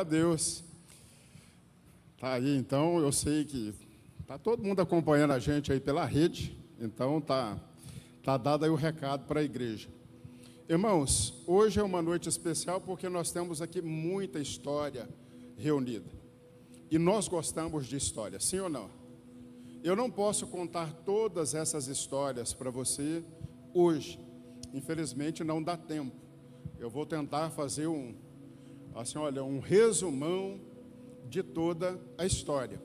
A Deus. Tá aí, então, eu sei que tá todo mundo acompanhando a gente aí pela rede, então tá dado aí o recado para a igreja. Irmãos, hoje é uma noite especial porque nós temos aqui muita história reunida. E nós gostamos de história, sim ou não? Eu não posso contar todas essas histórias para você hoje. Infelizmente não dá tempo. Eu vou tentar fazer um resumão de toda a história,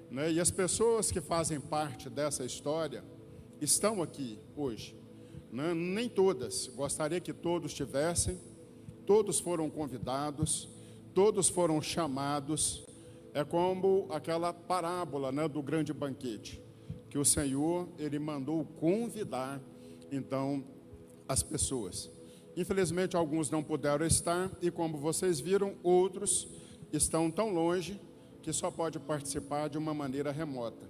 né? E as pessoas que fazem parte dessa história estão aqui hoje, né? Nem todas, gostaria que todos tivessem, todos foram convidados, todos foram chamados. É como aquela parábola, né, do grande banquete, que o Senhor, Ele mandou convidar, então, as pessoas. Infelizmente, alguns não puderam estar, e como vocês viram, outros estão tão longe que só pode participar de uma maneira remota.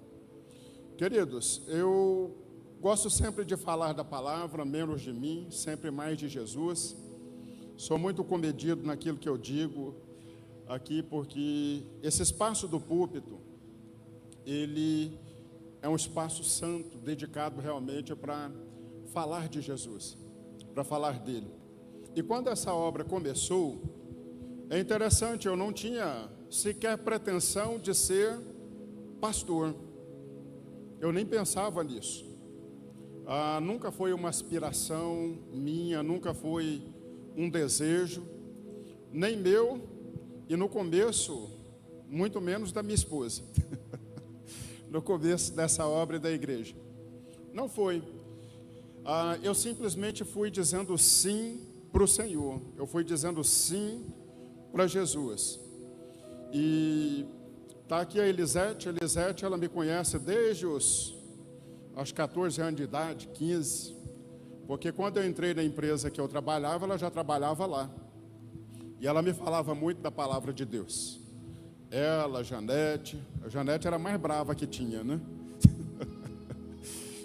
Queridos, eu gosto sempre de falar da palavra, menos de mim, sempre mais de Jesus. Sou muito comedido naquilo que eu digo aqui, porque esse espaço do púlpito, ele é um espaço santo, dedicado realmente para falar de Jesus, para falar dele. E quando essa obra começou, é interessante, eu não tinha sequer pretensão de ser pastor. Eu nem pensava nisso. Nunca foi uma aspiração minha, nunca foi um desejo, nem meu, e no começo, muito menos da minha esposa. No começo dessa obra da igreja. Não foi. Eu simplesmente fui dizendo sim para o Senhor. Eu fui dizendo sim para Jesus. E está aqui a Elisete. Elisete, ela me conhece desde os 14 anos de idade, 15. Porque quando eu entrei na empresa que eu trabalhava, ela já trabalhava lá. E ela me falava muito da palavra de Deus. Ela, a Janete era a mais brava que tinha, né?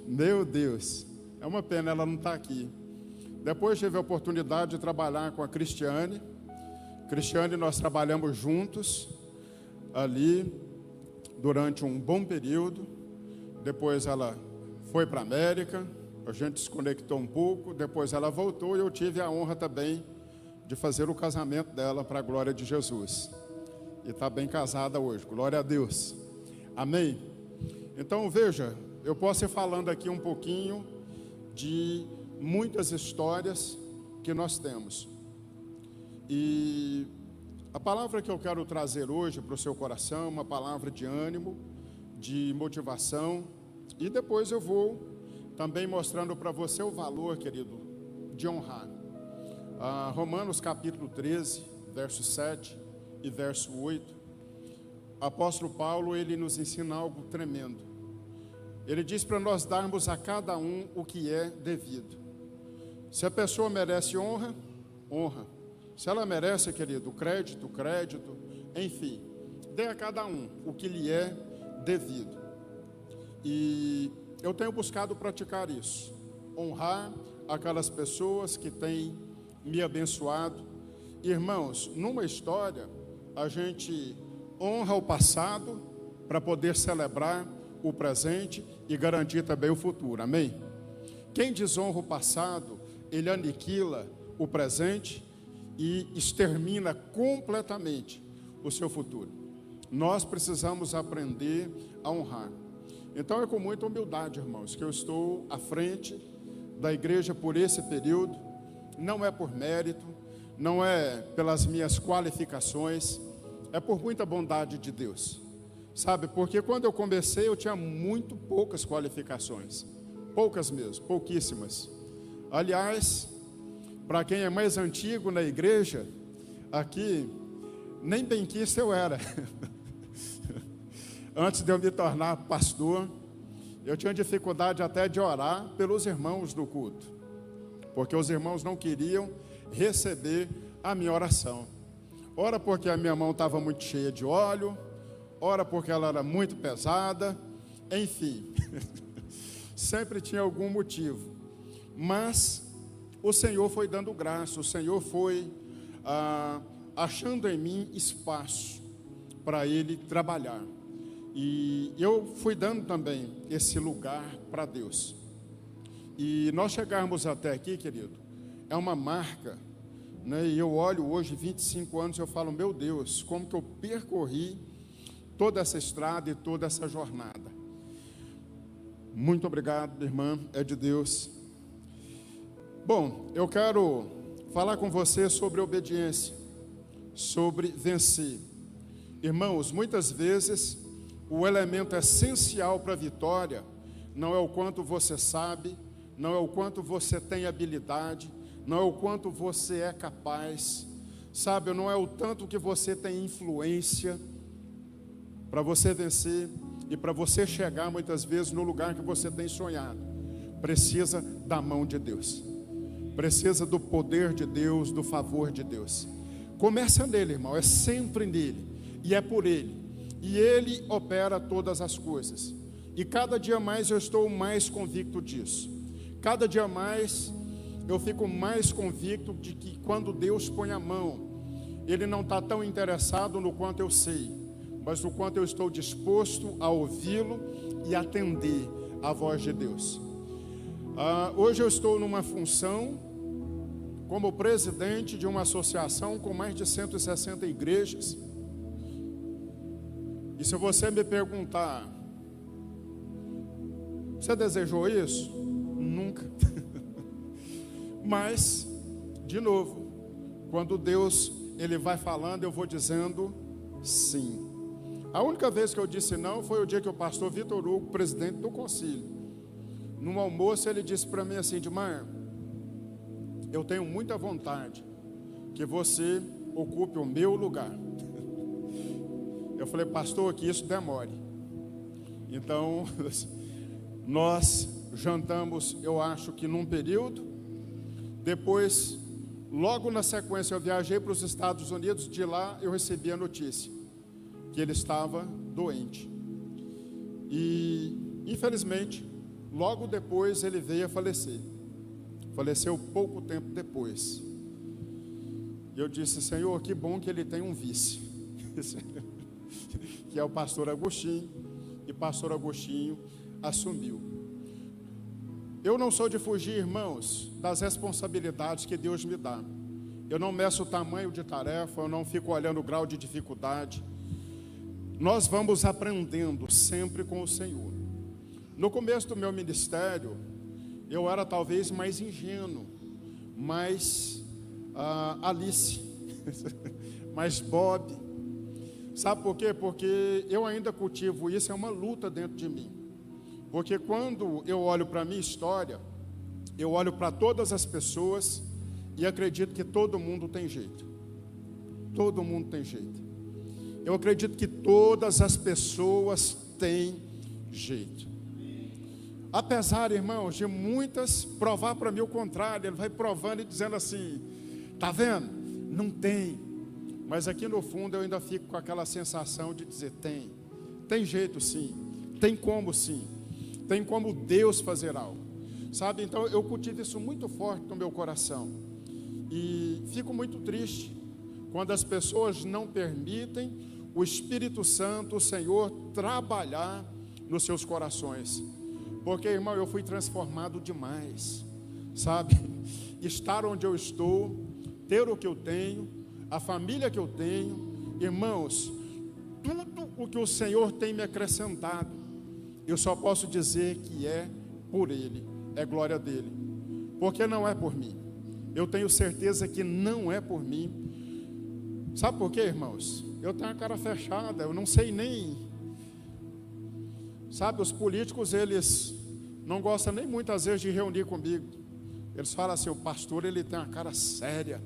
Meu Deus, é uma pena ela não estar aqui. Depois tive a oportunidade de trabalhar com a Cristiane. Cristiane, nós trabalhamos juntos ali durante um bom período. Depois ela foi para a América, a gente se conectou um pouco. Depois ela voltou e eu tive a honra também de fazer o casamento dela para a glória de Jesus. E está bem casada hoje, glória a Deus. Amém? Então veja, eu posso ir falando aqui um pouquinho de muitas histórias que nós temos. E a palavra que eu quero trazer hoje para o seu coração, uma palavra de ânimo, de motivação. E depois eu vou também mostrando para você o valor, querido, de honrar. Romanos capítulo 13, verso 7 e verso 8, o apóstolo Paulo, ele nos ensina algo tremendo. Ele diz para nós darmos a cada um o que é devido. Se a pessoa merece honra, honra. Se ela merece, querido, crédito, enfim, dê a cada um o que lhe é devido. E eu tenho buscado praticar isso, honrar aquelas pessoas que têm me abençoado. Irmãos, numa história, a gente honra o passado para poder celebrar o presente e garantir também o futuro, amém? Quem desonra o passado, ele aniquila o presente e extermina completamente o seu futuro. Nós precisamos aprender a honrar. Então é com muita humildade, irmãos, que eu estou à frente da igreja por esse período. Não é por mérito, não é pelas minhas qualificações, é por muita bondade de Deus. Sabe, porque quando eu comecei eu tinha muito poucas qualificações, poucas mesmo, pouquíssimas. Aliás, para quem é mais antigo na igreja, aqui, nem benquista eu era. Antes de eu me tornar pastor, eu tinha dificuldade até de orar pelos irmãos do culto, porque os irmãos não queriam receber a minha oração. Ora porque a minha mão estava muito cheia de óleo, ora porque ela era muito pesada, enfim, sempre tinha algum motivo. Mas o Senhor foi dando graça, o Senhor foi achando em mim espaço para ele trabalhar. E eu fui dando também esse lugar para Deus. E nós chegarmos até aqui, querido, é uma marca, né? E eu olho hoje, 25 anos, eu falo, meu Deus, como que eu percorri toda essa estrada e toda essa jornada. Muito obrigado, irmã, é de Deus. Bom, eu quero falar com você sobre obediência, sobre vencer. Irmãos, muitas vezes o elemento essencial para a vitória não é o quanto você sabe, não é o quanto você tem habilidade, não é o quanto você é capaz, sabe, não é o tanto que você tem influência para você vencer e para você chegar muitas vezes no lugar que você tem sonhado. Precisa da mão de Deus, precisa do poder de Deus, do favor de Deus. Começa nele, irmão, é sempre nele e é por ele, e ele opera todas as coisas. E cada dia mais eu estou mais convicto disso. Cada dia mais eu fico mais convicto de que quando Deus põe a mão, Ele não está tão interessado no quanto eu sei, mas no quanto eu estou disposto a ouvi-lo e atender à voz de Deus. Hoje eu estou numa função como presidente de uma associação com mais de 160 igrejas. E se você me perguntar, você desejou isso? Nunca. Mas, de novo, quando Deus ele vai falando, eu vou dizendo sim. A única vez que eu disse não foi o dia que o pastor Vitor Hugo, presidente do concílio, num almoço, ele disse para mim assim: Edmar, eu tenho muita vontade que você ocupe o meu lugar. Eu falei, pastor, que isso demore. Então, nós jantamos, eu acho que num período. Depois, logo na sequência, eu viajei para os Estados Unidos. De lá, eu recebi a notícia que ele estava doente. E, infelizmente, logo depois, ele veio a falecer. Faleceu pouco tempo depois. E eu disse, Senhor, que bom que ele tem um vice, que é o pastor Agostinho. E pastor Agostinho assumiu. Eu não sou de fugir, irmãos, das responsabilidades que Deus me dá. Eu não meço o tamanho de tarefa, eu não fico olhando o grau de dificuldade. Nós vamos aprendendo sempre com o Senhor. No começo do meu ministério, eu era talvez mais ingênuo, mais Alice, mais Bob. Sabe por quê? Porque eu ainda cultivo isso, é uma luta dentro de mim. Porque quando eu olho para a minha história, eu olho para todas as pessoas e acredito que todo mundo tem jeito. Todo mundo tem jeito. Eu acredito que todas as pessoas têm jeito. Apesar, irmãos, de muitas provar para mim o contrário, ele vai provando e dizendo assim, tá vendo? Não tem. Mas aqui no fundo eu ainda fico com aquela sensação de dizer, tem jeito sim, tem como sim. Tem como Deus fazer algo, sabe? Então eu cultivo isso muito forte no meu coração. E fico muito triste quando as pessoas não permitem o Espírito Santo, o Senhor, trabalhar nos seus corações. Porque, irmão, eu fui transformado demais, sabe? Estar onde eu estou, ter o que eu tenho, a família que eu tenho, irmãos, tudo o que o Senhor tem me acrescentado, eu só posso dizer que é por Ele, é glória dEle, porque não é por mim. Eu tenho certeza que não é por mim. Sabe por quê, irmãos? Eu tenho a cara fechada, eu não sei nem. Sabe, os políticos, eles não gostam nem muitas vezes de reunir comigo. Eles falam assim, o pastor, ele tem uma cara séria.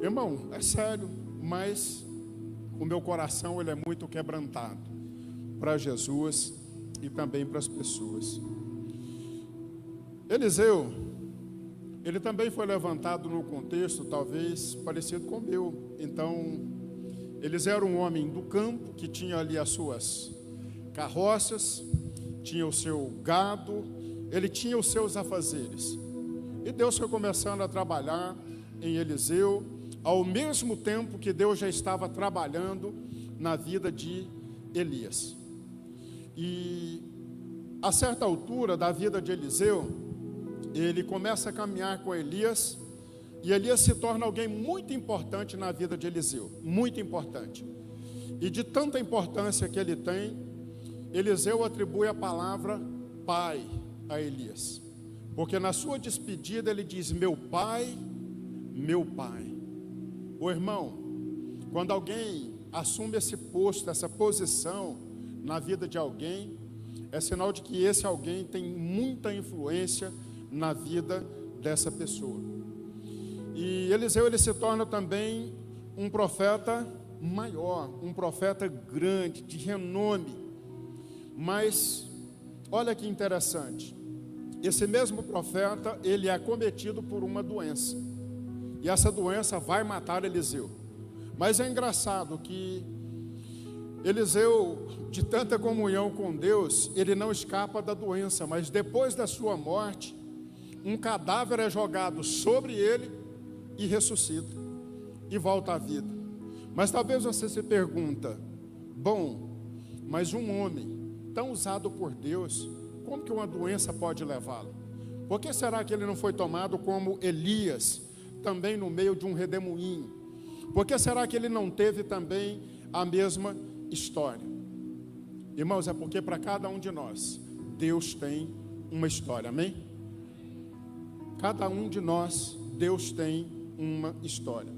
Irmão, é sério, mas o meu coração, ele é muito quebrantado para Jesus e também para as pessoas. Eliseu, ele também foi levantado no contexto talvez parecido com o meu. Então, Eliseu era um homem do campo que tinha ali as suas carroças, tinha o seu gado, ele tinha os seus afazeres. E Deus foi começando a trabalhar em Eliseu, ao mesmo tempo que Deus já estava trabalhando na vida de Elias. E a certa altura da vida de Eliseu, ele começa a caminhar com Elias, e Elias se torna alguém muito importante na vida de Eliseu, muito importante. E de tanta importância que ele tem, Eliseu atribui a palavra pai a Elias, porque na sua despedida ele diz: meu pai, meu pai. Ô irmão, quando alguém assume esse posto, essa posição na vida de alguém, é sinal de que esse alguém tem muita influência na vida dessa pessoa. E Eliseu, ele se torna também um profeta maior, um profeta grande, de renome. Mas, olha que interessante, esse mesmo profeta, ele é acometido por uma doença, e essa doença vai matar Eliseu. Mas é engraçado que Eliseu, de tanta comunhão com Deus, ele não escapa da doença, mas depois da sua morte, um cadáver é jogado sobre ele e ressuscita, e volta à vida. Mas talvez você se pergunta: bom, mas um homem tão usado por Deus, como que uma doença pode levá-lo? Por que será que ele não foi tomado como Elias, também no meio de um redemoinho? Por que será que ele não teve também a mesma história? Irmãos, é porque para cada um de nós, Deus tem uma história, amém? Cada um de nós, Deus tem uma história.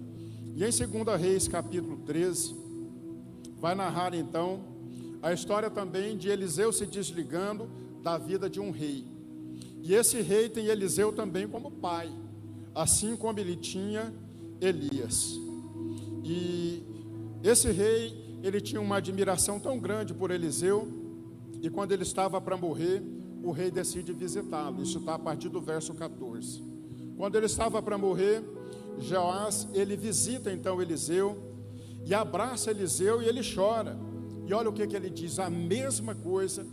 E em 2 Reis, capítulo 13, vai narrar então a história também de Eliseu se desligando da vida de um rei. E esse rei tem Eliseu também como pai, assim como ele tinha Elias. E esse rei, ele tinha uma admiração tão grande por Eliseu, e quando ele estava para morrer, o rei decide visitá-lo. Isso está a partir do verso 14. Quando ele estava para morrer, Joás, ele visita então Eliseu, e abraça Eliseu, e ele chora. E olha o que ele diz, a mesma coisa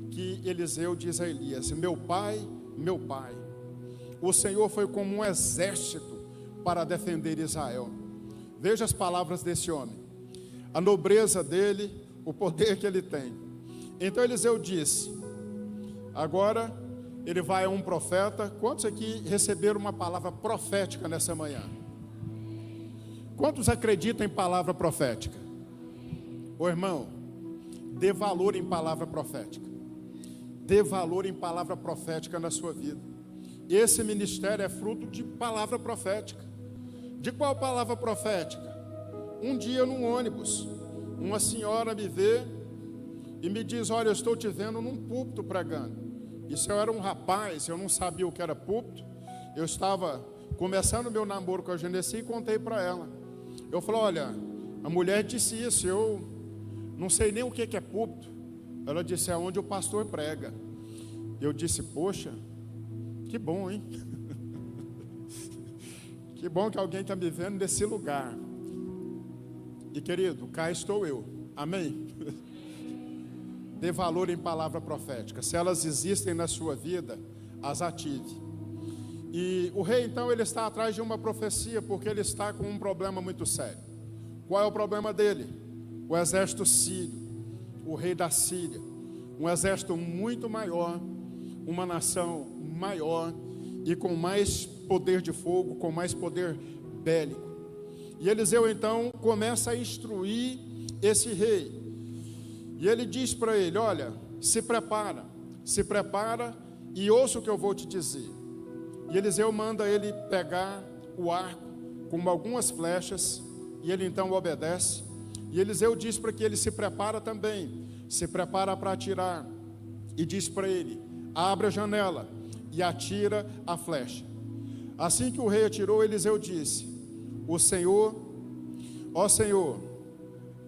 que Eliseu diz a Elias: meu pai, o Senhor foi como um exército para defender Israel. Veja as palavras desse homem, a nobreza dele, o poder que ele tem. Então Eliseu disse: agora ele vai a um profeta. Quantos aqui receberam uma palavra profética nessa manhã? Quantos acreditam em palavra profética? Ô irmão, dê valor em palavra profética. Dê valor em palavra profética na sua vida. Esse ministério é fruto de palavra profética. De qual palavra profética? Um dia num ônibus, uma senhora me vê e me diz: olha, eu estou te vendo num púlpito pregando. Isso eu era um rapaz, eu não sabia o que era púlpito. Eu estava começando meu namoro com a Genesi e contei para ela. Eu falei: olha, a mulher disse isso, eu não sei nem o que é púlpito. Ela disse: é onde o pastor prega. Eu disse: poxa, que bom, hein? Que bom que alguém está me vendo nesse lugar. E querido, cá estou eu, amém? Dê valor em palavra profética. Se elas existem na sua vida, as ative. E o rei então, ele está atrás de uma profecia, porque ele está com um problema muito sério. Qual é o problema dele? O exército sírio, o rei da Síria, um exército muito maior, uma nação maior e com mais poder de fogo, com mais poder bélico. E Eliseu então começa a instruir esse rei, e ele diz para ele: olha, se prepara e ouça o que eu vou te dizer. E Eliseu manda ele pegar o arco com algumas flechas, e ele então obedece. E Eliseu diz para que ele se prepara também, se prepara para atirar, e diz para ele: abre a janela e atira a flecha. Assim que o rei atirou, Eliseu disse: o Senhor, ó Senhor,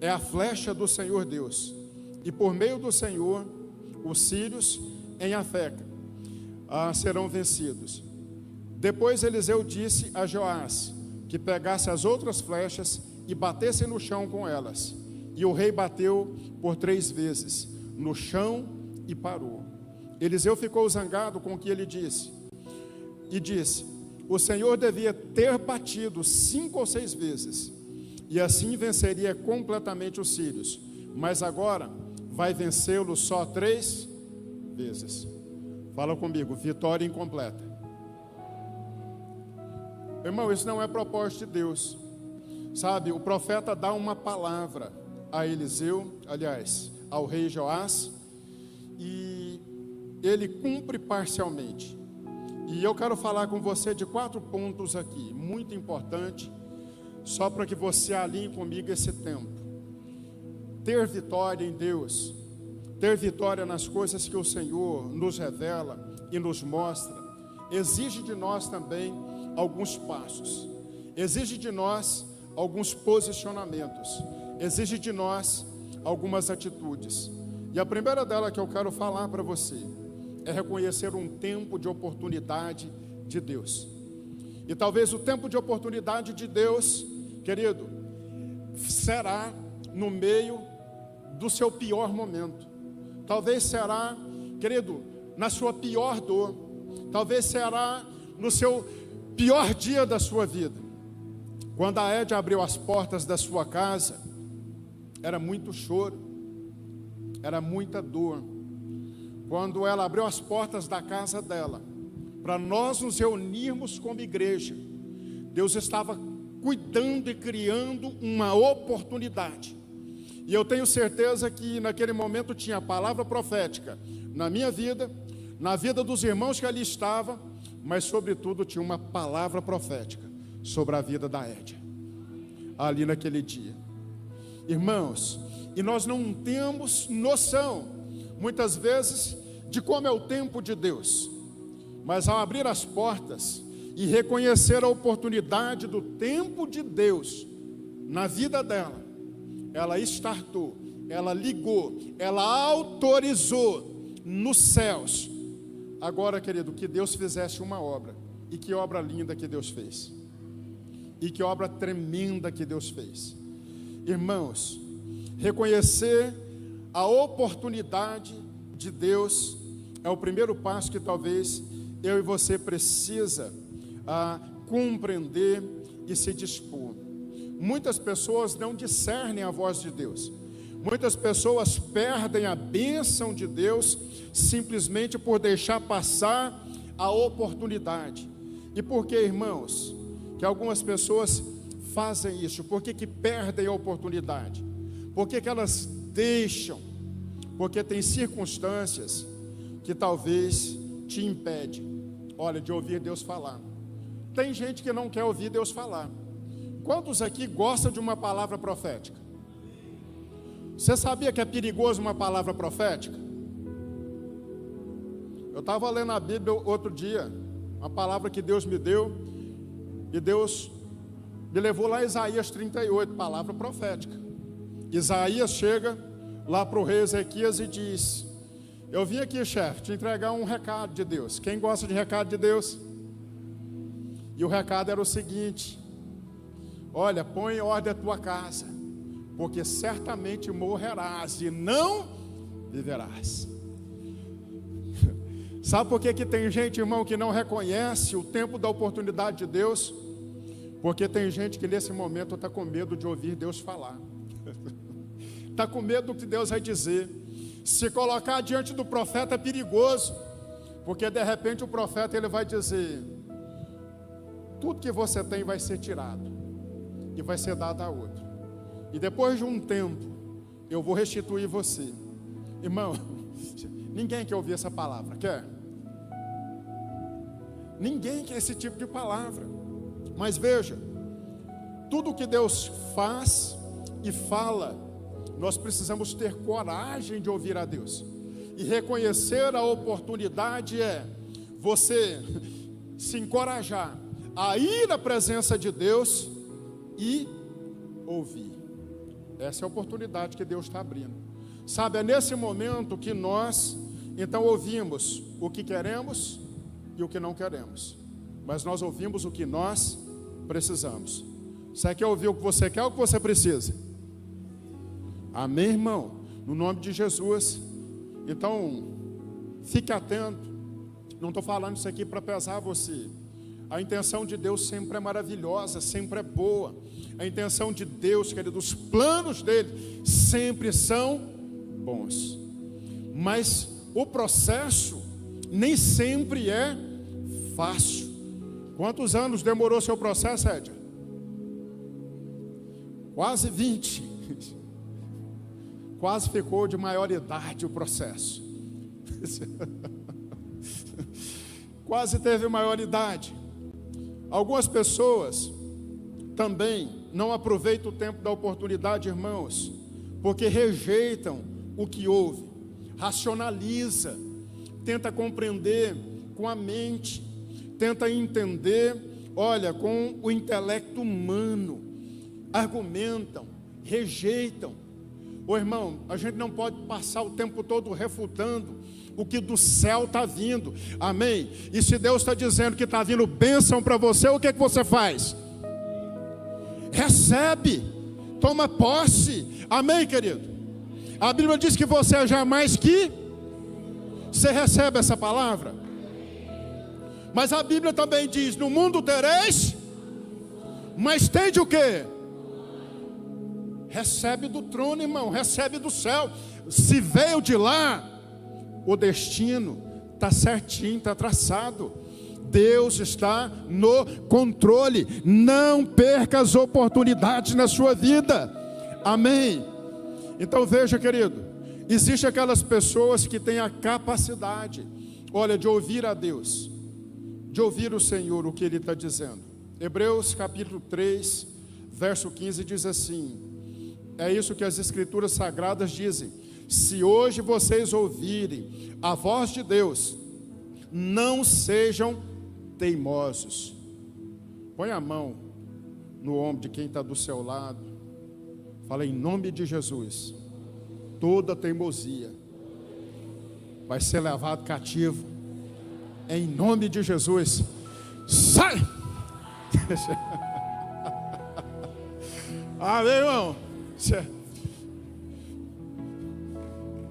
é a flecha do Senhor Deus, e por meio do Senhor, os sírios em Afeca serão vencidos. Depois Eliseu disse a Joás que pegasse as outras flechas e batesse no chão com elas. E o rei bateu por 3 vezes no chão e parou. Eliseu ficou zangado com o que ele disse, e disse: o Senhor devia ter batido 5 ou 6 vezes, e assim venceria completamente os sírios, mas agora vai vencê-los só 3 vezes. Fala comigo, vitória incompleta. Irmão, isso não é propósito de Deus. Sabe, o profeta dá uma palavra a Eliseu, aliás, ao rei Joás, e ele cumpre parcialmente. E eu quero falar com você de 4 pontos aqui, muito importante, só para que você alinhe comigo esse tempo. Ter vitória em Deus, ter vitória nas coisas que o Senhor nos revela e nos mostra, exige de nós também alguns passos, exige de nós alguns posicionamentos, exige de nós algumas atitudes. E a primeira dela que eu quero falar para você é reconhecer um tempo de oportunidade de Deus. E talvez o tempo de oportunidade de Deus, querido, será no meio do seu pior momento. Talvez será, querido, na sua pior dor. Talvez será no seu pior dia da sua vida. Quando a Ed abriu as portas da sua casa, era muito choro, era muita dor. Quando ela abriu as portas da casa dela, para nós nos reunirmos como igreja, Deus estava cuidando e criando uma oportunidade. E eu tenho certeza que naquele momento tinha palavra profética na minha vida, na vida dos irmãos que ali estavam, mas sobretudo tinha uma palavra profética sobre a vida da Édia, ali naquele dia. Irmãos, e nós não temos noção, muitas vezes, de como é o tempo de Deus, mas ao abrir as portas e reconhecer a oportunidade do tempo de Deus na vida dela, ela startou, ela ligou, ela autorizou nos céus. Agora, querido, que Deus fizesse uma obra, e que obra linda que Deus fez, e que obra tremenda que Deus fez. Irmãos, reconhecer a oportunidade de Deus é o primeiro passo que talvez eu e você precisa compreender e se dispor. Muitas pessoas não discernem a voz de Deus. Muitas pessoas perdem a bênção de Deus simplesmente por deixar passar a oportunidade. E por que, irmãos, que algumas pessoas fazem isso? Por que perdem a oportunidade? Por que elas deixam? Porque tem circunstâncias que talvez te impedem, olha, de ouvir Deus falar. Tem gente que não quer ouvir Deus falar. Quantos aqui gostam de uma palavra profética? Você sabia que é perigoso uma palavra profética? Eu estava lendo a Bíblia outro dia, uma palavra que Deus me deu, e Deus me levou lá em Isaías 38, palavra profética. Isaías chega lá para o rei Ezequias e diz: eu vim aqui, chefe, te entregar um recado de Deus. Quem gosta de recado de Deus? E o recado era o seguinte: olha, põe em ordem a tua casa, porque certamente morrerás e não viverás. Sabe por que tem gente, irmão, que não reconhece o tempo da oportunidade de Deus? Porque tem gente que nesse momento está com medo de ouvir Deus falar. Está com medo do que Deus vai dizer. Se colocar diante do profeta é perigoso, porque de repente o profeta ele vai dizer: tudo que você tem vai ser tirado e vai ser dado a outro, e depois de um tempo eu vou restituir você. Irmão, ninguém quer ouvir essa palavra, quer? Ninguém quer esse tipo de palavra. Mas veja, tudo que Deus faz e fala, nós precisamos ter coragem de ouvir a Deus. E reconhecer a oportunidade é você se encorajar a ir à presença de Deus e ouvir. Essa é a oportunidade que Deus está abrindo. Sabe, é nesse momento que nós, então, ouvimos o que queremos e o que não queremos. Mas nós ouvimos o que nós precisamos. Você quer ouvir o que você quer ou o que você precisa? Amém, irmão? No nome de Jesus. Então, fique atento. Não estou falando isso aqui para pesar você, A intenção de Deus sempre é maravilhosa, sempre é boa. A intenção de Deus, querido, os planos dele sempre são bons. Mas o processo nem sempre é fácil. Quantos anos demorou seu processo, Édia? Quase 20. Quase ficou de maioridade o processo. Quase teve maioridade. Algumas pessoas também não aproveitam o tempo da oportunidade, irmãos, porque rejeitam o que houve, racionaliza, tenta compreender com a mente, tenta entender, olha, com o intelecto humano, argumentam, rejeitam. Ô irmão, a gente não pode passar o tempo todo refutando o que do céu está vindo, amém? E se Deus está dizendo que está vindo bênção para você, o que você faz? Recebe, toma posse, amém, querido? A Bíblia diz que você é jamais que você recebe essa palavra, mas a Bíblia também diz: no mundo tereis, mas tende o quê? Recebe do trono, irmão, recebe do céu. Se veio de lá, o destino está certinho, está traçado. Deus está no controle. Não perca as oportunidades na sua vida, amém? Então veja, querido, existem aquelas pessoas que têm a capacidade, olha, de ouvir a Deus, de ouvir o Senhor, o que Ele está dizendo. Hebreus capítulo 3, verso 15 diz assim, é isso que as Escrituras Sagradas dizem: se hoje vocês ouvirem a voz de Deus, não sejam teimosos. Põe a mão no ombro de quem está do seu lado. Fala: em nome de Jesus, toda teimosia vai ser levado cativo. Em nome de Jesus, sai! Amém, irmão?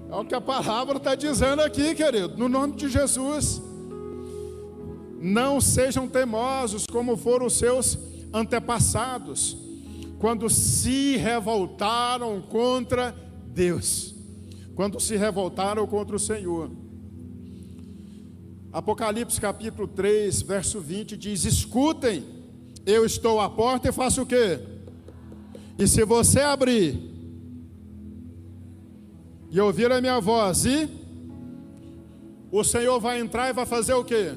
É o que a palavra está dizendo aqui, querido, no nome de Jesus. Não sejam teimosos como foram os seus antepassados, quando se revoltaram contra Deus, quando se revoltaram contra o Senhor. Apocalipse capítulo 3, verso 20 diz: escutem, eu estou à porta e faço o quê? E se você abrir e ouvir a minha voz, e o Senhor vai entrar e vai fazer o quê?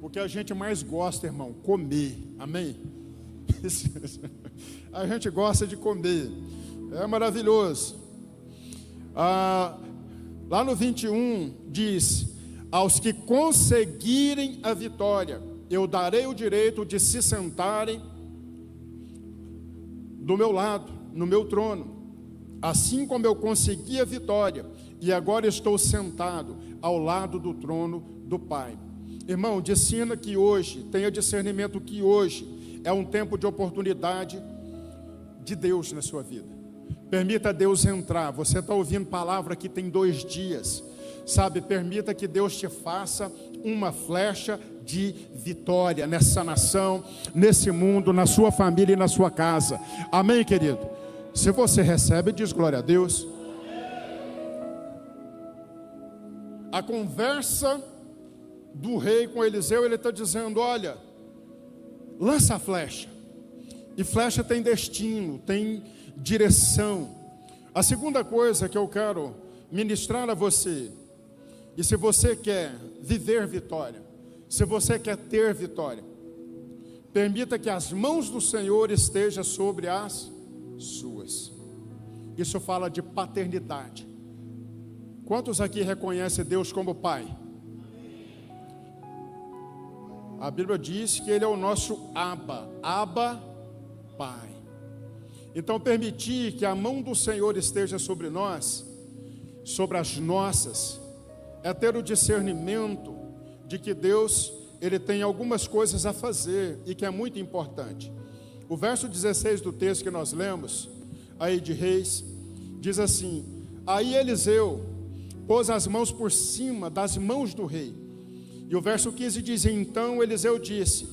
O que a gente mais gosta, irmão, comer, amém? A gente gosta de comer, é maravilhoso. Lá no 21 diz: aos que conseguirem a vitória, eu darei o direito de se sentarem do meu lado, no meu trono, assim como eu consegui a vitória, e agora estou sentado ao lado do trono do Pai. Irmão, discerna que hoje, tenha discernimento que hoje é um tempo de oportunidade de Deus na sua vida. Permita Deus entrar. Você está ouvindo palavra que tem 2 dias, sabe? Permita que Deus te faça uma flecha de vitória nessa nação, nesse mundo, na sua família e na sua casa, amém, querido? Se você recebe, diz glória a Deus. A conversa do rei com Eliseu, ele está dizendo: olha, lança a flecha, e flecha tem destino, tem direção. A segunda coisa que eu quero ministrar a você, e se você quer viver vitória, se você quer ter vitória, permita que as mãos do Senhor estejam sobre as suas. Isso fala de paternidade. Quantos aqui reconhecem Deus como Pai? A Bíblia diz que Ele é o nosso Abba, Pai. Então permitir que a mão do Senhor esteja sobre nós, sobre as nossas, é ter o discernimento de que Deus, Ele tem algumas coisas a fazer e que é muito importante. O verso 16 do texto que nós lemos, aí de Reis, diz assim: aí Eliseu pôs as mãos por cima das mãos do rei, E o verso 15 diz: então Eliseu disse: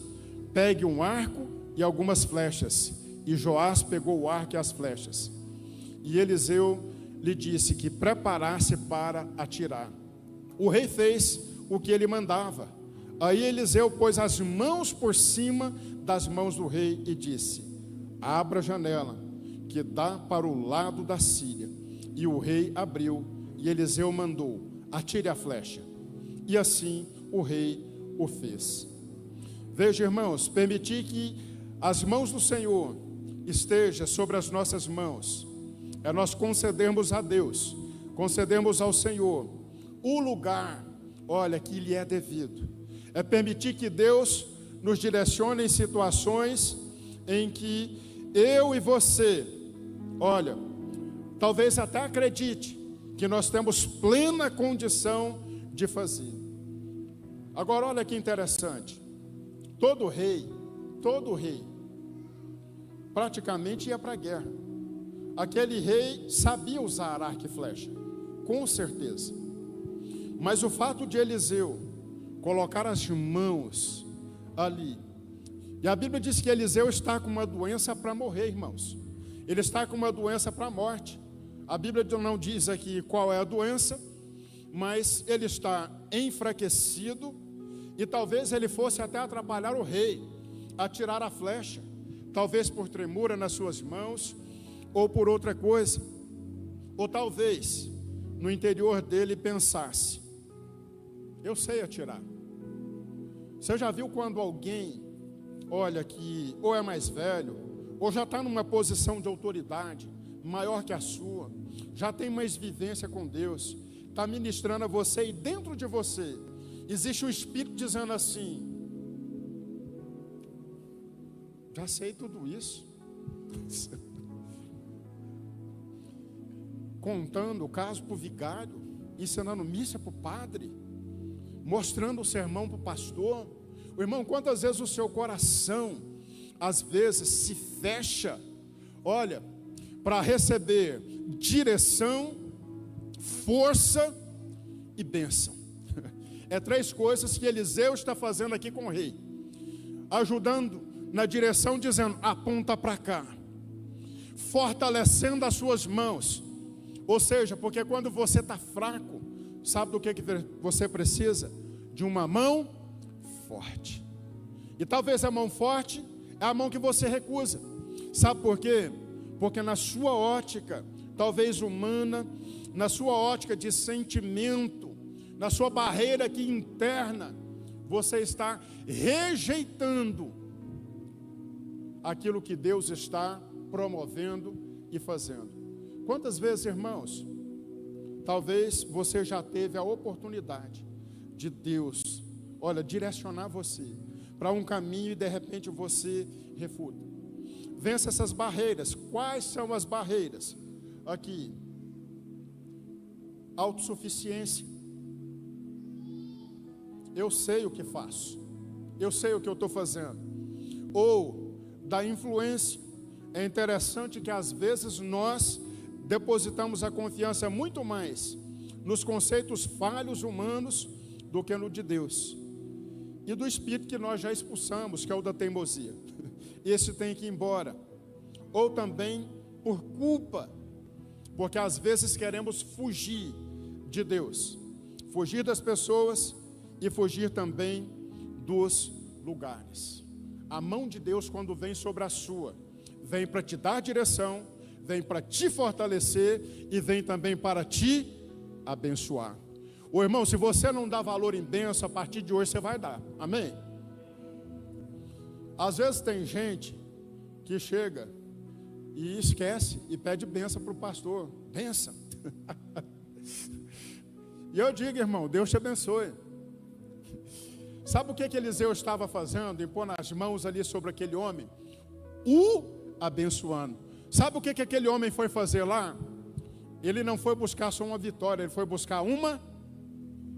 pegue um arco e algumas flechas. E Joás pegou o arco e as flechas. E Eliseu lhe disse que preparasse para atirar. O rei fez o que ele mandava. Aí Eliseu pôs as mãos por cima das mãos do rei e disse: abra a janela que dá para o lado da Síria. E o rei abriu, e Eliseu mandou: atire a flecha. E assim o rei o fez. Veja, irmãos, permitir que as mãos do Senhor estejam sobre as nossas mãos é nós concedermos a Deus, concedermos ao Senhor o lugar, olha, que lhe é devido. É permitir que Deus nos direcione em situações em que eu e você, olha, talvez até acredite que nós temos plena condição de fazer. Agora, olha que interessante. Todo rei, praticamente ia para a guerra. Aquele rei sabia usar arco e flecha, com certeza. Mas o fato de Eliseu colocar as mãos ali, e a Bíblia diz que Eliseu está com uma doença para morrer, irmãos. Ele está com uma doença para a morte. A Bíblia não diz aqui qual é a doença, mas ele está enfraquecido, e talvez ele fosse até atrapalhar o rei a tirar a flecha, talvez por tremura nas suas mãos, ou por outra coisa, ou talvez no interior dele pensasse: eu sei atirar. Você já viu quando alguém, olha, que ou é mais velho, ou já está numa posição de autoridade maior que a sua, já tem mais vivência com Deus, está ministrando a você, e dentro de você existe um espírito dizendo assim: já sei tudo isso. Contando o caso para o vigário, ensinando missa para o padre, mostrando o sermão para o pastor. O irmão, quantas vezes o seu coração, às vezes, se fecha, olha, para receber direção, força e bênção. É 3 coisas que Eliseu está fazendo aqui com o rei, ajudando na direção, dizendo: aponta para cá, fortalecendo as suas mãos. Ou seja, porque quando você está fraco, sabe do que você precisa? De uma mão forte. E talvez a mão forte é a mão que você recusa. Sabe por quê? Porque na sua ótica, talvez humana, na sua ótica de sentimento, na sua barreira aqui interna, você está rejeitando aquilo que Deus está promovendo e fazendo. Quantas vezes, irmãos, talvez você já teve a oportunidade de Deus, olha, direcionar você para um caminho e de repente você refuta. Vença essas barreiras. Quais são as barreiras? Aqui: autossuficiência. Eu sei o que faço, eu sei o que eu estou fazendo. Ou da influência. É interessante que às vezes nós depositamos a confiança muito mais nos conceitos falhos humanos do que no de Deus. E do espírito que nós já expulsamos, que é o da teimosia. Esse tem que ir embora. Ou também por culpa, porque às vezes queremos fugir de Deus, fugir das pessoas e fugir também dos lugares. A mão de Deus, quando vem sobre a sua, vem para te dar direção, vem para te fortalecer e vem também para te abençoar. Ô irmão, se você não dá valor em bênção, a partir de hoje você vai dar, amém? Às vezes tem gente que chega e esquece e pede bênção para o pastor, bênção. E eu digo, irmão, Deus te abençoe. Sabe o que Eliseu estava fazendo? Impor as mãos ali sobre aquele homem, o abençoando. Sabe o que aquele homem foi fazer lá? Ele não foi buscar só uma vitória, ele foi buscar uma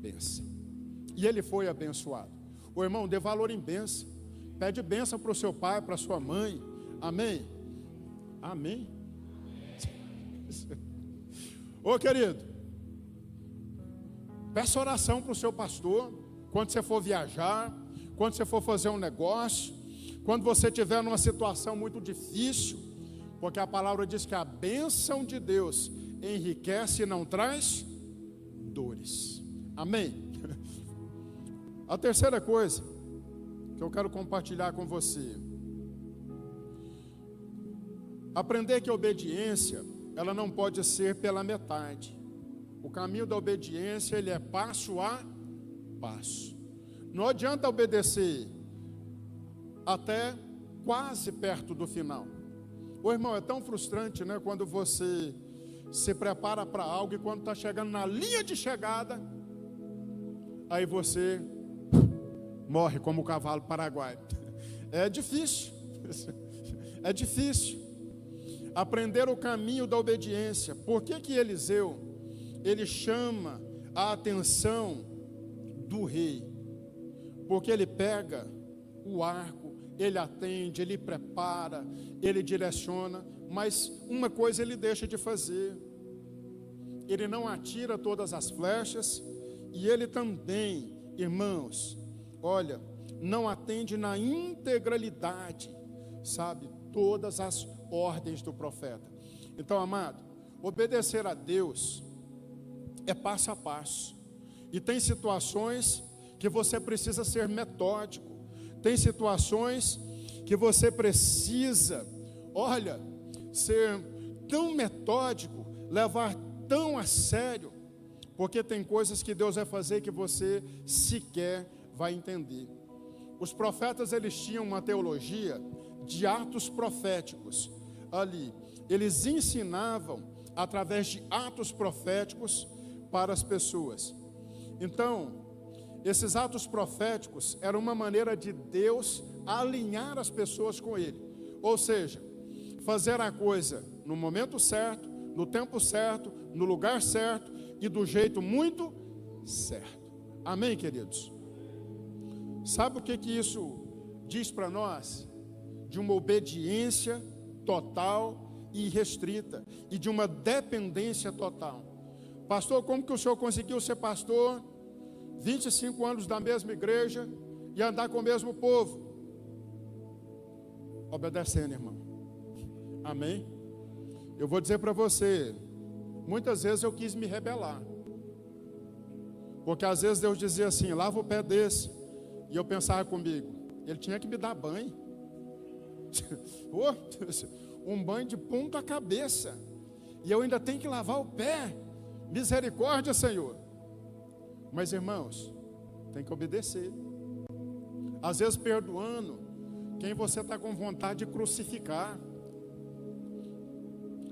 bênção. E ele foi abençoado. O irmão, dê valor em bênção. Pede bênção para o seu pai, para a sua mãe. Amém? Amém? Ô querido, peça oração para o seu pastor. quando você for viajar, quando você for fazer um negócio, quando você estiver numa situação muito difícil, porque a palavra diz que a bênção de Deus enriquece e não traz dores. Amém? A terceira coisa que eu quero compartilhar com você: aprender que a obediência, ela não pode ser pela metade. O caminho da obediência, ele é passo a passo. Não adianta obedecer até quase perto do final. Ô irmão, é tão frustrante, né? Quando você se prepara para algo e quando está chegando na linha de chegada, aí você morre como o cavalo paraguaio. É difícil. É difícil aprender o caminho da obediência. Por que que Eliseu, ele chama a atenção do rei? Porque ele pega o arco, ele atende, ele prepara, ele direciona, mas uma coisa ele deixa de fazer: ele não atira todas as flechas, e ele também, irmãos, olha, não atende na integralidade, sabe, todas as ordens do profeta. Então, amado, obedecer a Deus é passo a passo, e tem situações que você precisa ser metódico, tem situações que você precisa, olha, ser tão metódico, levar tão a sério, porque tem coisas que Deus vai fazer que você sequer vai entender. Os profetas, eles tinham uma teologia de atos proféticos ali. Eles ensinavam através de atos proféticos para as pessoas. Então, esses atos proféticos eram uma maneira de Deus alinhar as pessoas com Ele. Ou seja, fazer a coisa no momento certo, no tempo certo, no lugar certo e do jeito muito certo. Amém, queridos? Sabe o que que isso diz para nós? De uma obediência total e irrestrita, e de uma dependência total. Pastor, como que o senhor conseguiu ser pastor, 25 anos da mesma igreja e andar com o mesmo povo? Obedecendo, irmão. Amém? Eu vou dizer para você, muitas vezes eu quis me rebelar, porque às vezes Deus dizia assim: lava o pé desse, e eu pensava comigo, ele tinha que me dar banho. Um banho de ponta a cabeça, e eu ainda tenho que lavar o pé. Misericórdia, Senhor. Mas, irmãos, tem que obedecer. Às vezes perdoando quem você está com vontade de crucificar.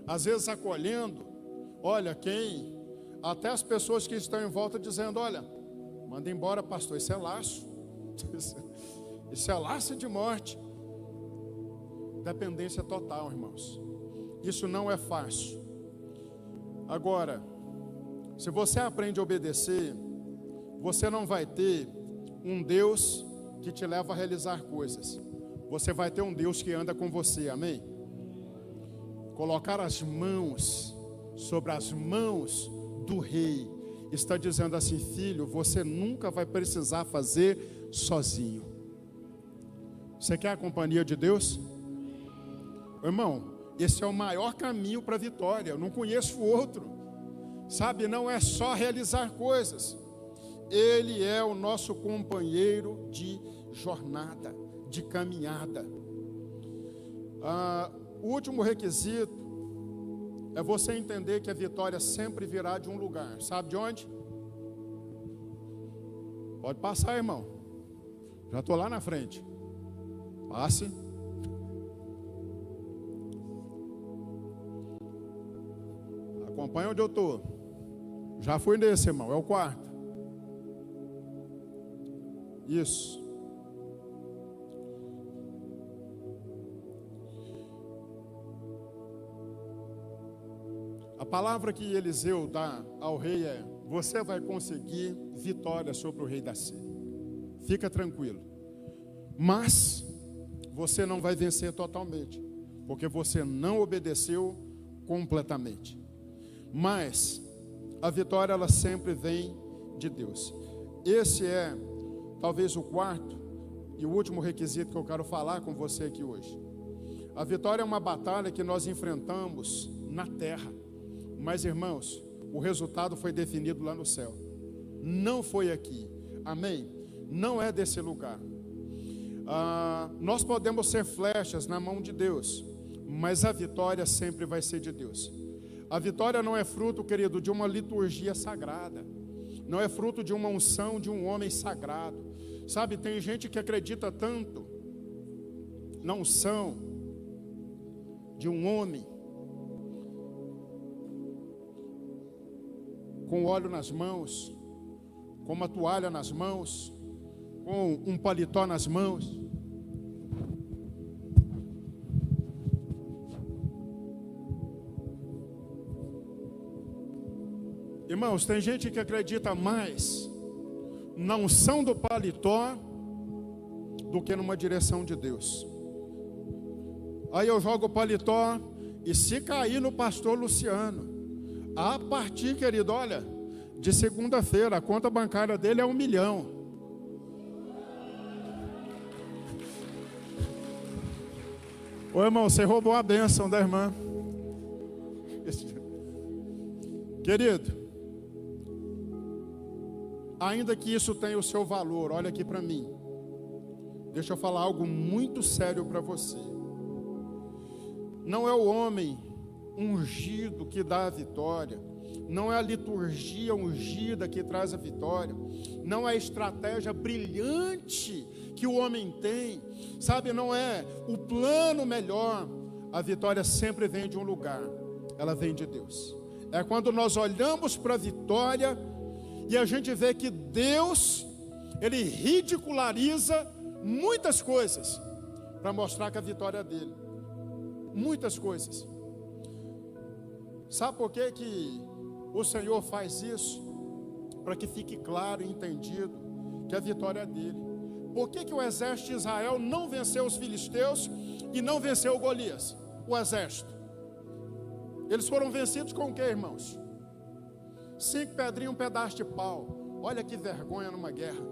Às vezes acolhendo, olha, quem, até as pessoas que estão em volta dizendo: olha, manda embora, pastor, isso é laço. Isso é laço de morte. Dependência total, irmãos. Isso não é fácil. Agora, se você aprende a obedecer, você não vai ter um Deus que te leva a realizar coisas. Você vai ter um Deus que anda com você, amém? Colocar as mãos sobre as mãos do rei está dizendo assim: filho, você nunca vai precisar fazer sozinho. Você quer a companhia de Deus? Irmão, esse é o maior caminho para a vitória. Eu não conheço outro. Sabe, não é só realizar coisas. Ele é o nosso companheiro de jornada, de caminhada. O último requisito é você entender que a vitória sempre virá de um lugar. Sabe de onde? Pode passar, irmão. Já estou lá na frente. Passe. Acompanha onde eu estou. Já fui nesse, irmão. É o quarto. Isso. A palavra que Eliseu dá ao rei é: você vai conseguir vitória sobre o rei da Síria. Fica tranquilo. Mas você não vai vencer totalmente, porque você não obedeceu completamente. Mas a vitória, ela sempre vem de Deus. Esse é talvez o quarto e o último requisito que eu quero falar com você aqui hoje. A vitória é uma batalha que nós enfrentamos na terra, mas, irmãos, o resultado foi definido lá no céu. Não foi aqui, amém? Não é desse lugar. Nós podemos ser flechas na mão de Deus, mas a vitória sempre vai ser de Deus. A vitória não é fruto, querido, de uma liturgia sagrada, não é fruto de uma unção de um homem sagrado. Sabe, tem gente que acredita tanto na unção de um homem com óleo nas mãos, com uma toalha nas mãos, com um paletó nas mãos. Irmãos, tem gente que acredita mais na unção do paletó do que numa direção de Deus. Aí eu jogo o paletó e se cair no pastor Luciano, a partir, querido, olha, de segunda-feira, a conta bancária dele é 1 milhão. Ô irmão, você roubou a bênção da irmã. Querido, ainda que isso tenha o seu valor, olha aqui para mim. Deixa eu falar algo muito sério para você. Não é o homem ungido que dá a vitória, não é a liturgia ungida que traz a vitória, não é a estratégia brilhante que o homem tem, sabe, não é o plano melhor. A vitória sempre vem de um lugar, ela vem de Deus. É quando nós olhamos para a vitória e a gente vê que Deus, Ele ridiculariza muitas coisas para mostrar que a vitória é dele. Muitas coisas. Sabe por que o Senhor faz isso? Para que fique claro e entendido que a vitória é dele. Por que o exército de Israel não venceu os filisteus e não venceu Golias? O exército. Eles foram vencidos com o que, irmãos? 5 pedrinhas, um pedaço de pau. Olha que vergonha numa guerra.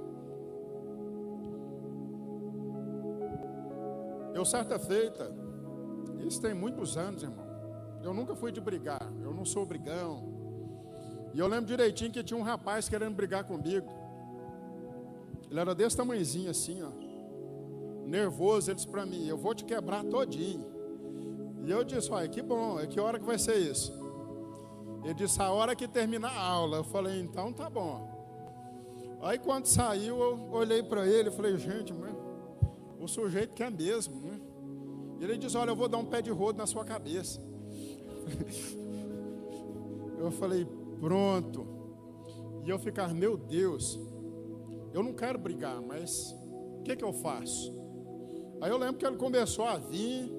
Eu, certa feita, isso tem muitos anos, irmão, eu nunca fui de brigar, eu não sou brigão. E eu lembro direitinho que tinha um rapaz querendo brigar comigo. Ele era desse tamanhozinho assim, ó, nervoso. Ele disse para mim: eu vou te quebrar todinho. E eu disse: olha, que bom, que hora que vai ser isso? Ele disse: a hora que terminar a aula. Eu falei: então tá bom. Aí quando saiu, eu olhei para ele e falei: gente, mas o sujeito quer mesmo, né? Ele disse: olha, eu vou dar um pé de rodo na sua cabeça. Eu falei: pronto. E eu ficar: meu Deus, eu não quero brigar, mas o que eu faço? Aí eu lembro que ele começou a vir,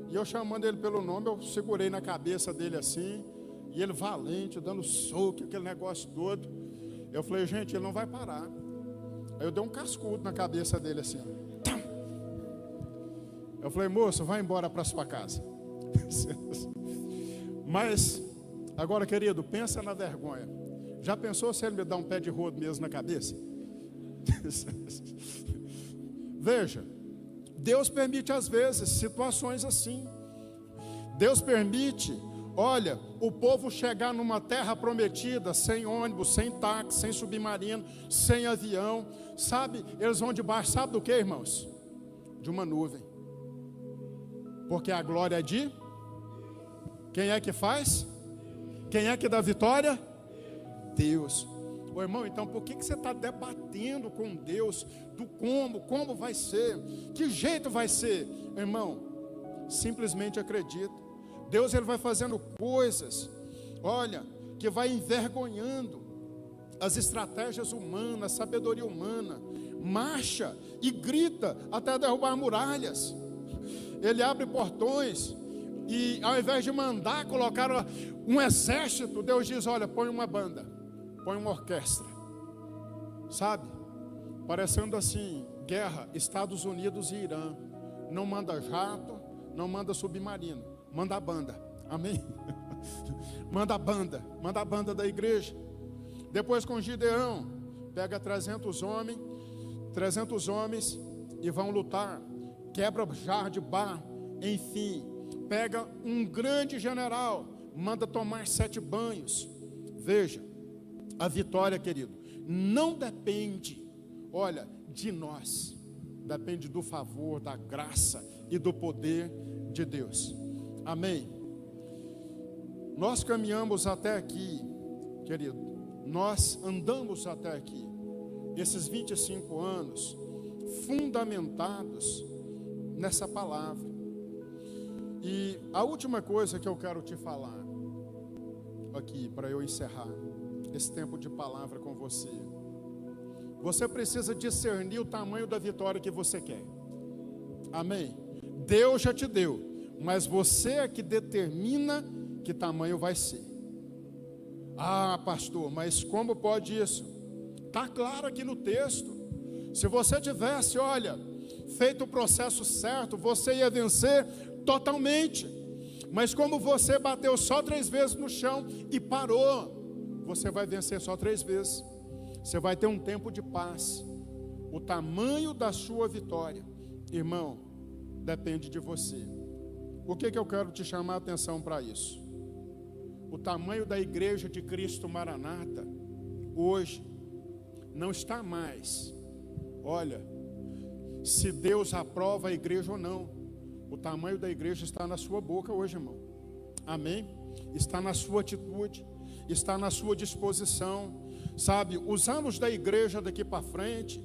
e eu chamando ele pelo nome, eu segurei na cabeça dele assim, e ele valente, dando soco, aquele negócio todo. Eu falei: gente, ele não vai parar. Aí eu dei um cascudo na cabeça dele assim, ó. Eu falei: moço, vai embora para sua casa. Mas, agora, querido, pensa na vergonha. Já pensou se ele me dá um pé de rodo mesmo na cabeça? Veja, Deus permite às vezes situações assim. Deus permite, olha, o povo chegar numa terra prometida, sem ônibus, sem táxi, sem submarino, sem avião. Sabe, eles vão debaixo, sabe do que, irmãos? De uma nuvem. Porque a glória é de... quem é que faz? Quem é que dá vitória? Deus. Ô irmão, então por que você está debatendo com Deus do como vai ser, que jeito vai ser? Irmão, simplesmente acredita. Deus, Ele vai fazendo coisas, olha, que vai envergonhando as estratégias humanas, a sabedoria humana. Marcha e grita até derrubar muralhas. Ele abre portões e, ao invés de mandar colocar um exército, Deus diz: olha, põe uma banda, põe uma orquestra, sabe, parecendo assim, guerra, Estados Unidos e Irã. Não manda jato, não manda submarino, manda a banda, amém? Manda a banda da igreja. Depois com Gideão, pega 300 homens, 300 homens e vão lutar, quebra jarro de barro, enfim, pega um grande general, manda tomar 7 banhos. Veja, a vitória, querido, não depende, olha, de nós, depende do favor, da graça e do poder de Deus. Amém? Nós caminhamos até aqui, querido, nós andamos até aqui, esses 25 anos, fundamentados nessa palavra. E a última coisa que eu quero te falar aqui, para eu encerrar esse tempo de palavra com você, você precisa discernir o tamanho da vitória que você quer. Amém? Deus já te deu, mas você é que determina que tamanho vai ser. Ah, pastor, mas como pode isso? Está claro aqui no texto. Se você tivesse, olha, feito o processo certo, você ia vencer totalmente. Mas como você bateu só 3 vezes no chão e parou, você vai vencer só 3 vezes. Você vai ter um tempo de paz. O tamanho da sua vitória, irmão, depende de você. O que eu quero te chamar a atenção para isso? O tamanho da igreja de Cristo Maranata, hoje, não está mais, olha, se Deus aprova a igreja ou não. O tamanho da igreja está na sua boca hoje, irmão. Amém? Está na sua atitude, está na sua disposição. Sabe, os anos da igreja daqui para frente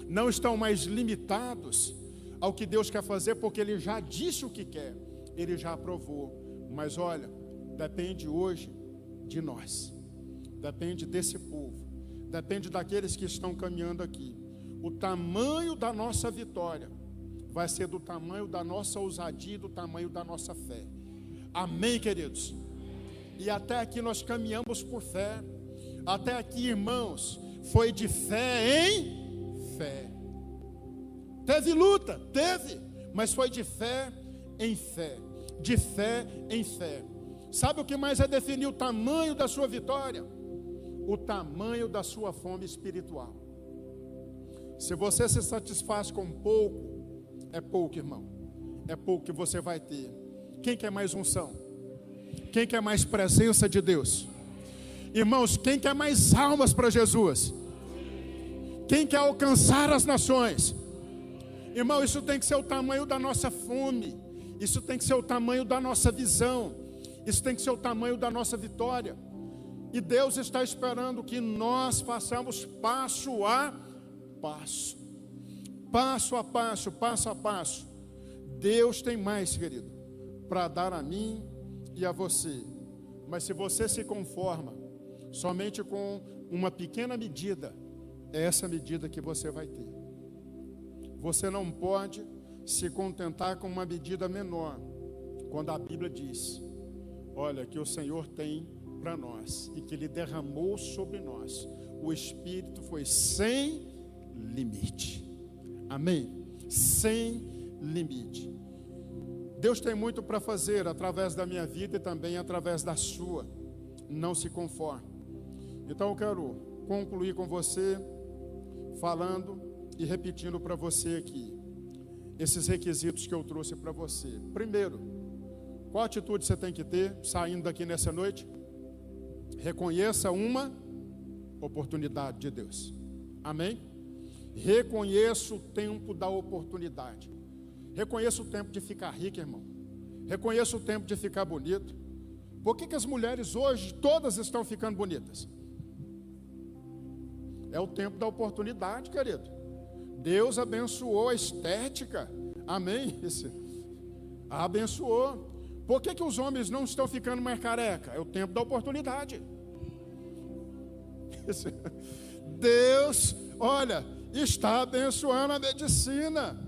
não estão mais limitados ao que Deus quer fazer, porque Ele já disse o que quer, Ele já aprovou. Mas olha, depende hoje de nós, depende desse povo, depende daqueles que estão caminhando aqui. O tamanho da nossa vitória vai ser do tamanho da nossa ousadia, do tamanho da nossa fé. Amém, queridos? E até aqui nós caminhamos por fé. Até aqui, irmãos, foi de fé em fé. Teve luta, teve, mas foi de fé em fé. De fé em fé. Sabe o que mais é definir o tamanho da sua vitória? O tamanho da sua fome espiritual. Se você se satisfaz com pouco, é pouco, irmão. É pouco que você vai ter. Quem quer mais unção? Quem quer mais presença de Deus? Irmãos, quem quer mais almas para Jesus? Quem quer alcançar as nações? Irmão, isso tem que ser o tamanho da nossa fome. Isso tem que ser o tamanho da nossa visão. Isso tem que ser o tamanho da nossa vitória. E Deus está esperando que nós façamos passo a passo. Passo a passo, passo a passo. Deus tem mais, querido, para dar a mim e a você. Mas se você se conforma somente com uma pequena medida, é essa medida que você vai ter. Você não pode se contentar com uma medida menor, quando a Bíblia diz, olha, que o Senhor tem para nós, e que Ele derramou sobre nós, o Espírito foi sem limite. Amém? Sem limite. Deus tem muito para fazer através da minha vida e também através da sua. Não se conforme. Então eu quero concluir com você, falando e repetindo para você aqui, esses requisitos que eu trouxe para você. Primeiro, qual atitude você tem que ter saindo daqui nessa noite? Reconheça uma oportunidade de Deus. Amém? Reconheça o tempo da oportunidade. Reconheça o tempo de ficar rico, irmão. Reconheça o tempo de ficar bonito. Por que as mulheres hoje todas estão ficando bonitas? É o tempo da oportunidade, querido. Deus abençoou a estética. Amém? Abençoou. Por que os homens não estão ficando mais careca? É o tempo da oportunidade. Deus, olha, está abençoando a medicina.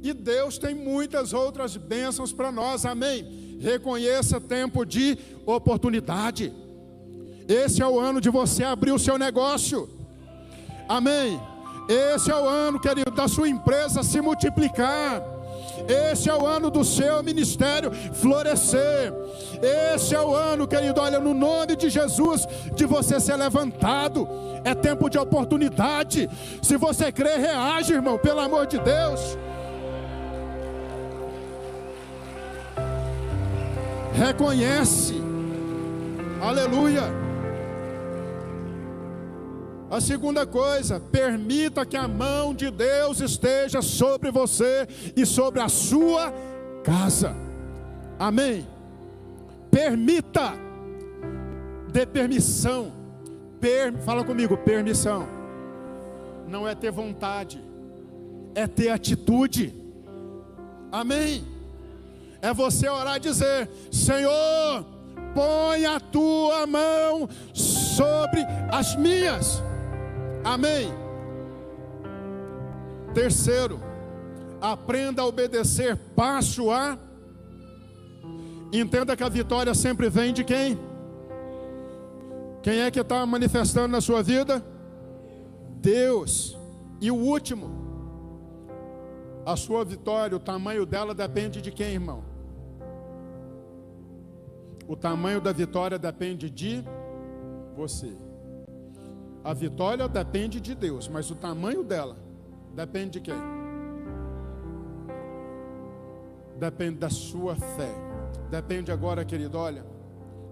E Deus tem muitas outras bênçãos para nós, amém? Reconheça tempo de oportunidade. Esse é o ano de você abrir o seu negócio, amém? Esse é o ano, querido, da sua empresa se multiplicar. Esse é o ano do seu ministério florescer. Esse é o ano, querido, olha, no nome de Jesus, de você ser levantado. É tempo de oportunidade. Se você crê, reage, irmão, pelo amor de Deus. Reconhece. Aleluia. A segunda coisa, permita que a mão de Deus esteja sobre você e sobre a sua casa. Amém. Permita. Dê permissão. Fala comigo, permissão. Não é ter vontade, é ter atitude. Amém. É você orar e dizer: Senhor, põe a tua mão sobre as minhas. Amém. Terceiro, aprenda a obedecer passo a. Entenda que a vitória sempre vem de quem? Quem é que está manifestando na sua vida? Deus. E o último, a sua vitória, o tamanho dela depende de quem, irmão? O tamanho da vitória depende de você. A vitória depende de Deus, mas o tamanho dela depende de quem? Depende da sua fé. Depende agora, querido, olha,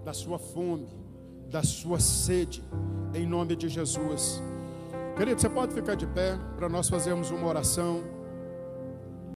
da sua fome, da sua sede, em nome de Jesus. Querido, você pode ficar de pé para nós fazermos uma oração.